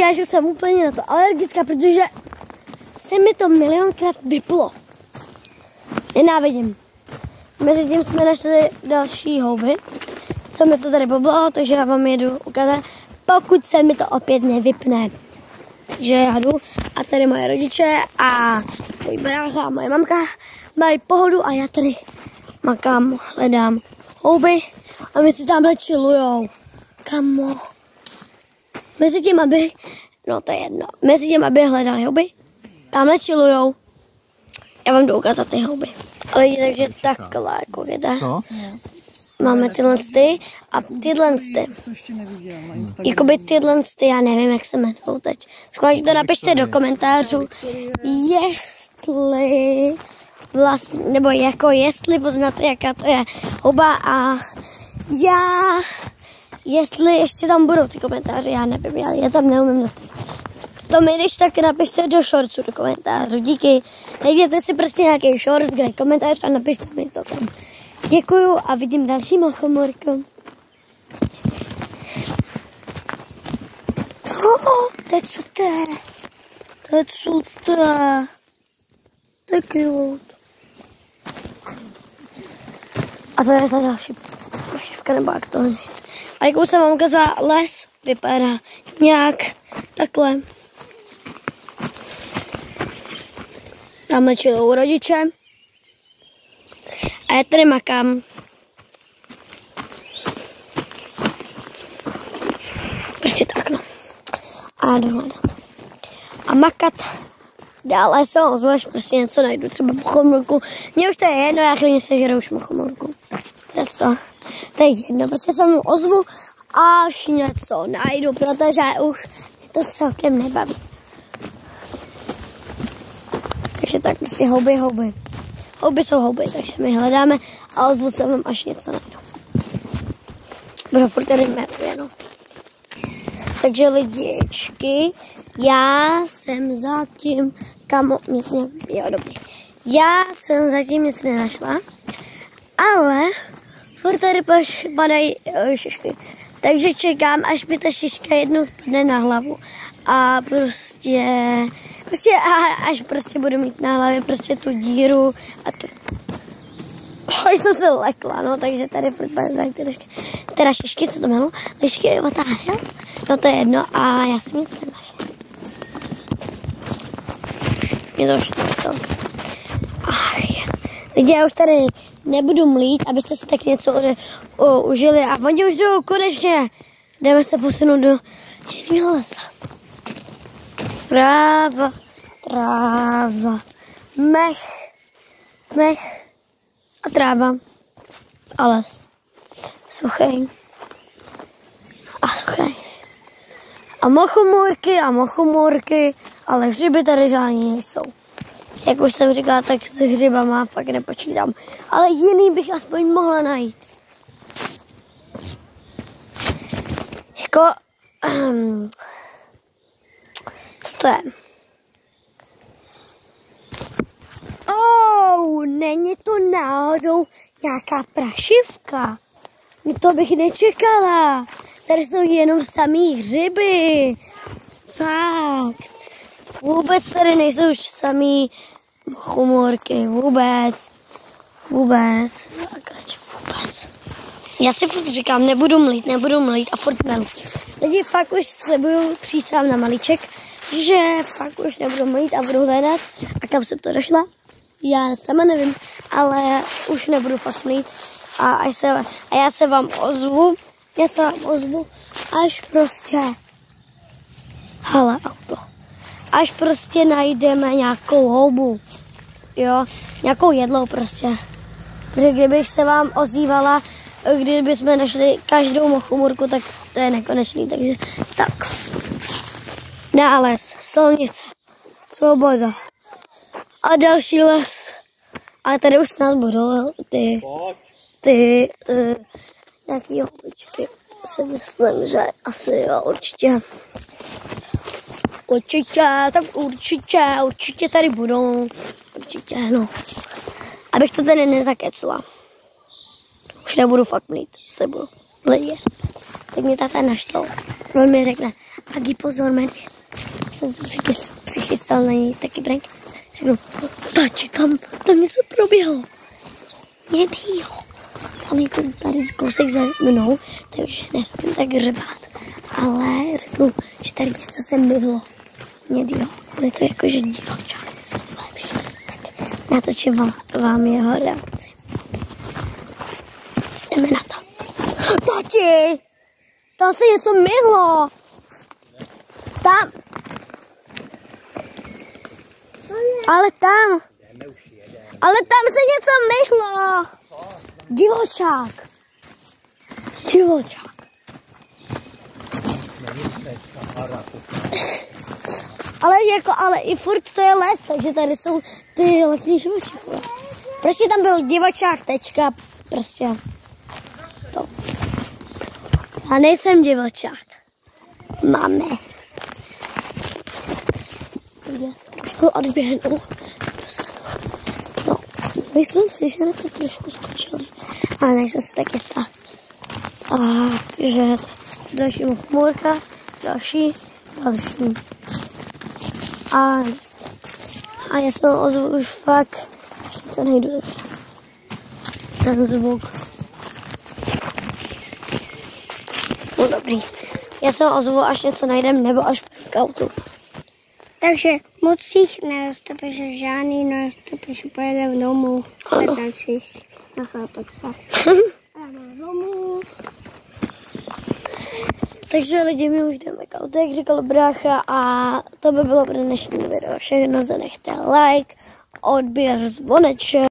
Já že jsem úplně na to alergická, protože se mi to milionkrát vyplo. Nenávidím. Mezitím jsme našli další houby, co mi to tady poblalo, takže já vám jedu ukázat, pokud se mi to opět nevypne. Takže já jdu a tady moje rodiče a můj brácha a moje mamka mají pohodu a já tady makám, hledám houby a my si tamhle chillujou. Kamo. Mezitím, aby, no to je jedno, mezitím, aby hledali houby, tamhle chillujou. Já vám jdu ukázat ty houby. Ale takže takhle, jako vidíte. Máme tyhle a tyhle. Jakoby tyhle, já nevím, jak se jmenují teď. Skvěle, to napište do komentářů, jestli vlastně, nebo jako jestli poznáte, jaká to je houba a já, jestli ještě tam budou ty komentáře, já nevím, já tam neumím dostat. To mi když tak napište do shortsu, do komentářů, díky. Najděte si prostě nějaký shorts, kde je komentář a napište mi to tam. Děkuju a vidím další mochomorku. To je cuté. To je cuté. To je cute. A to je ta další pošivka, nebo jak to říct. A jakou jsem vám ukazovala, les vypadá nějak takhle. Tamhle chillou rodiče. A já tady makám. Prostě tak, no. A jdu hledat. A makat. Dále se ozvu, prostě něco najdu, třeba mochomorku. Mně už to je jedno, já klidně sežeru už mochomorku. To je jedno, prostě se mu ozvu, až něco najdu, protože už mě to celkem nebaví. Takže tak prostě houby. Houby jsou houby, takže my hledáme a ozvu se vám, až něco najdu. Budu furt tady jmenuje, no. Takže lidičky, já jsem zatím, kamo, jo, dobrý. Já jsem zatím nic nenašla, ale furt tady padají šišky. Takže čekám, až mi ta šiška jednou spadne na hlavu. A prostě až prostě budu mít na hlavě prostě tu díru a to. Jsem se lekla, no, takže tady furt padají ty lišky. Teda šišky, co to mělo? Lišky, otáhel? No to je jedno a já jsem nic nenašla. Mě to šlo, co? Lidi, já už tady nebudu mlít, abyste si tak něco užili. A oni už jdou konečně. Jdeme se posunout do jiného lesa. Tráva. Mech a tráva. A les. Suchej. A suchej. A mochomorky, ale hřiby tady žádný nejsou. Jak už jsem říkala, tak s hřibama fakt nepočítám. Ale jiný bych aspoň mohla najít. Jako... co to je? Není to náhodou nějaká prašivka? To bych nečekala. Tady jsou jenom samý hřiby. Fakt. Vůbec tady nejsou už samý mochomorky. Vůbec. Já si furt říkám, nebudu mlít a furt melu. Lidi, fakt už se budu přijít sám na malíček, že fakt už nebudu mlít a budu hledat. A kam jsem to došla? Já sama nevím, ale už nebudu fakt mlít. A já se vám ozvu, až prostě, hele, auto. Až prostě najdeme nějakou houbu, jo, nějakou jedlou prostě. Protože kdybych se vám ozývala, kdybychom našli každou mochomorku, tak to je nekonečný, takže tak. Nález, silnice, svoboda a další les. Ale tady už snad budou ty nějaký houbičky. Si myslím, že asi jo, určitě. Určitě tady budou. Určitě, no. Abych to tady nezakecla. Už nebudu fakt mít, slibuju. Lidi. Tak mě táta naštval. On mi řekne, Agi, pozor, man. Jsem přichystal na něj taky prank. Řeknu, tači, tam něco proběhlo. Hnědýho. Tam je to tady kousek za mnou, takže nesmím tak řebat. Ale řeknu, že tady něco sem bylo. Hnědýho. Ale to jakože divočák. Lepší. Tak natočím vám jeho reakci. Jdeme na to. Tati! Tam se něco myhlo. Tam. Ale tam se něco myhlo. Divočák. Ale i furt to je les, takže tady jsou ty lesní živočichy. Prostě tam byl divočák, tečka, prostě to. Já nejsem divočák. Máme. Já se trošku odběhnu. No, myslím si, že na to trošku skočili. Ale nejsem si taky stát. Takže další chmůrka, další. A já jsem ozvu už fakt, ještě to nejdu dobře. Ten zvuk. No dobrý. Já se ozvu, až něco najdem, nebo až k autu. Takže moc jich neroztopíš žádný, neroztopíš úplně v domu. Ano. Na zápotce. Domů. Takže lidi, my už jdeme k autu, jak říkal brácha, a to by bylo pro dnešní video všechno. Zanechte like, odběr, zvoneček.